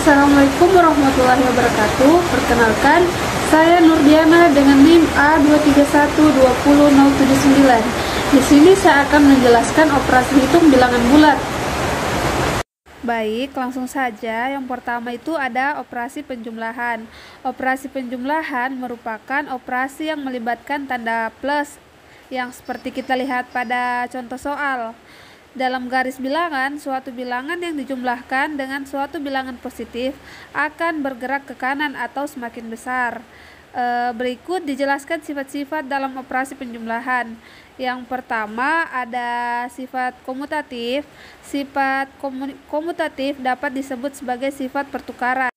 Assalamualaikum warahmatullahi wabarakatuh. Perkenalkan, saya Nurdiana dengan NIM A23120079. Di sini saya akan menjelaskan operasi hitung bilangan bulat. Baik, langsung saja. Yang pertama itu ada operasi penjumlahan. Operasi penjumlahan merupakan operasi yang melibatkan tanda plus yang seperti kita lihat pada contoh soal. Dalam garis bilangan, suatu bilangan yang dijumlahkan dengan suatu bilangan positif akan bergerak ke kanan atau semakin besar. Berikut dijelaskan sifat-sifat dalam operasi penjumlahan. Yang pertama ada sifat komutatif. Sifat komutatif dapat disebut sebagai sifat pertukaran.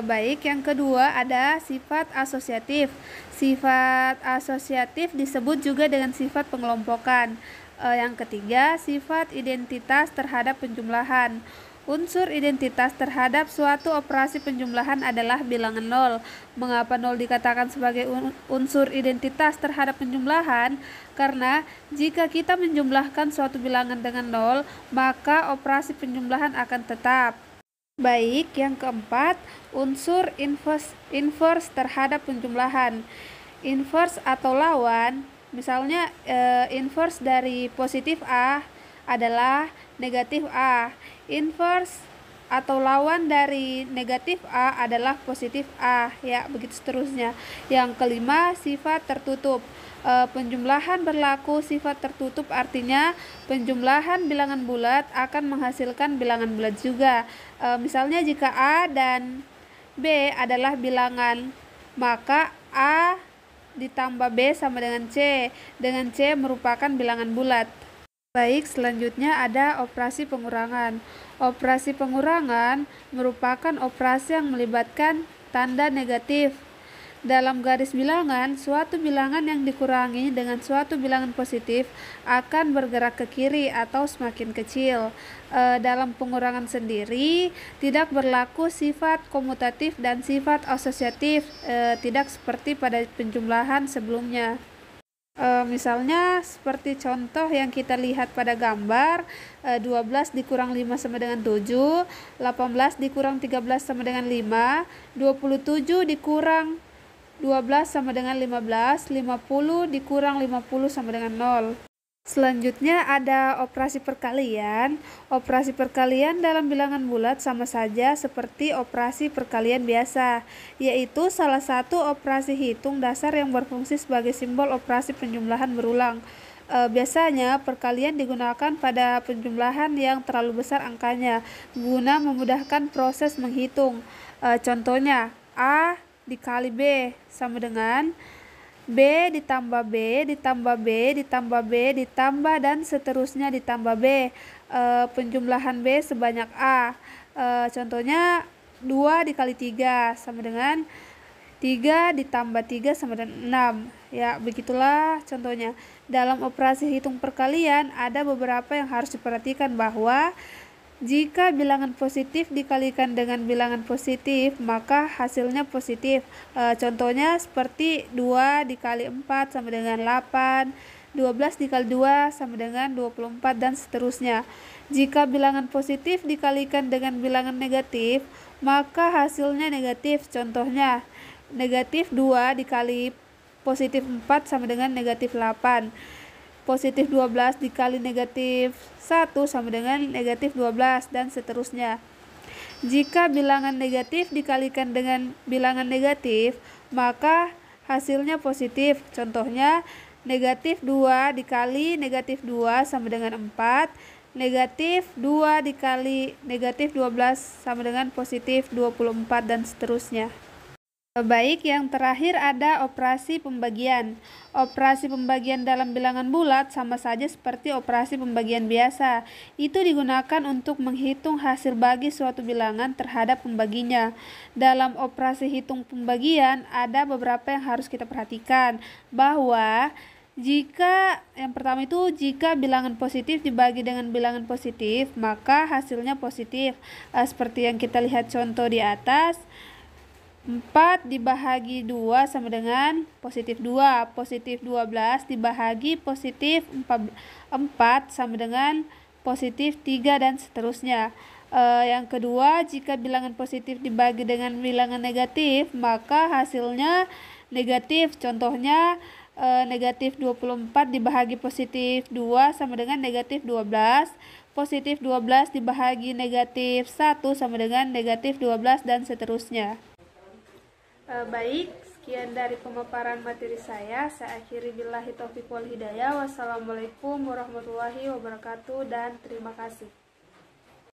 Baik, yang kedua ada sifat asosiatif. Sifat asosiatif disebut juga dengan sifat pengelompokan. Yang ketiga, sifat identitas terhadap penjumlahan. Unsur identitas terhadap suatu operasi penjumlahan adalah bilangan nol. Mengapa nol dikatakan sebagai unsur identitas terhadap penjumlahan? Karena jika kita menjumlahkan suatu bilangan dengan nol, maka operasi penjumlahan akan tetap. Baik, yang keempat, unsur inverse terhadap penjumlahan. Inverse atau lawan, misalnya inverse dari positif A adalah negatif A. Inverse atau lawan dari negatif A adalah positif A, ya, begitu seterusnya. Yang kelima, sifat tertutup. Penjumlahan berlaku sifat tertutup, artinya penjumlahan bilangan bulat akan menghasilkan bilangan bulat juga. Misalnya jika A dan B adalah bilangan, maka A ditambah B sama dengan C merupakan bilangan bulat. Baik, selanjutnya ada operasi pengurangan. Operasi pengurangan merupakan operasi yang melibatkan tanda negatif. Dalam garis bilangan, suatu bilangan yang dikurangi dengan suatu bilangan positif akan bergerak ke kiri atau semakin kecil. Dalam pengurangan sendiri tidak berlaku sifat komutatif dan sifat asosiatif, tidak seperti pada penjumlahan sebelumnya. Misalnya seperti contoh yang kita lihat pada gambar, 12 dikurang 5 sama dengan 7, 18 dikurang 13 sama dengan 5, 27 dikurang 12 sama dengan 15, 50 dikurang 50 sama dengan 0. Selanjutnya ada operasi perkalian. Operasi perkalian dalam bilangan bulat sama saja seperti operasi perkalian biasa, yaitu salah satu operasi hitung dasar yang berfungsi sebagai simbol operasi penjumlahan berulang. Biasanya perkalian digunakan pada penjumlahan yang terlalu besar angkanya guna memudahkan proses menghitung. Contohnya A dikali B sama dengan B ditambah B ditambah B ditambah B ditambah dan seterusnya ditambah B. Penjumlahan B sebanyak A. Contohnya 2 dikali 3 sama dengan 3 ditambah 3 sama dengan 6. Ya, begitulah contohnya. Dalam operasi hitung perkalian ada beberapa yang harus diperhatikan, bahwa jika bilangan positif dikalikan dengan bilangan positif, maka hasilnya positif. Contohnya seperti 2 dikali 4 sama dengan 8, 12 dikali 2 sama dengan 24, dan seterusnya. Jika bilangan positif dikalikan dengan bilangan negatif, maka hasilnya negatif. Contohnya, negatif 2 dikali positif 4 sama dengan negatif 8. Positif 12 dikali negatif 1 sama dengan negatif 12, dan seterusnya. Jika bilangan negatif dikalikan dengan bilangan negatif, maka hasilnya positif. Contohnya, negatif 2 dikali negatif 2 sama dengan 4, negatif 2 dikali negatif 12 sama dengan positif 24, dan seterusnya. Baik, yang terakhir ada operasi pembagian. Operasi pembagian dalam bilangan bulat sama saja seperti operasi pembagian biasa. Itu digunakan untuk menghitung hasil bagi suatu bilangan terhadap pembaginya. Dalam operasi hitung pembagian ada beberapa yang harus kita perhatikan, bahwa yang pertama itu jika bilangan positif dibagi dengan bilangan positif, maka hasilnya positif. Seperti yang kita lihat contoh di atas. 4 dibahagi 2 sama dengan positif 2. Positif 12 dibahagi positif 4 sama dengan positif 3, dan seterusnya. Yang kedua, jika bilangan positif dibagi dengan bilangan negatif, maka hasilnya negatif. Contohnya negatif 24 dibahagi positif 2 sama dengan negatif 12. Positif 12 dibahagi negatif 1 sama dengan negatif 12 dan seterusnya. Baik, sekian dari pemaparan materi saya. Saya akhiri billahi taufiq wal hidayah. Wassalamualaikum warahmatullahi wabarakatuh dan terima kasih.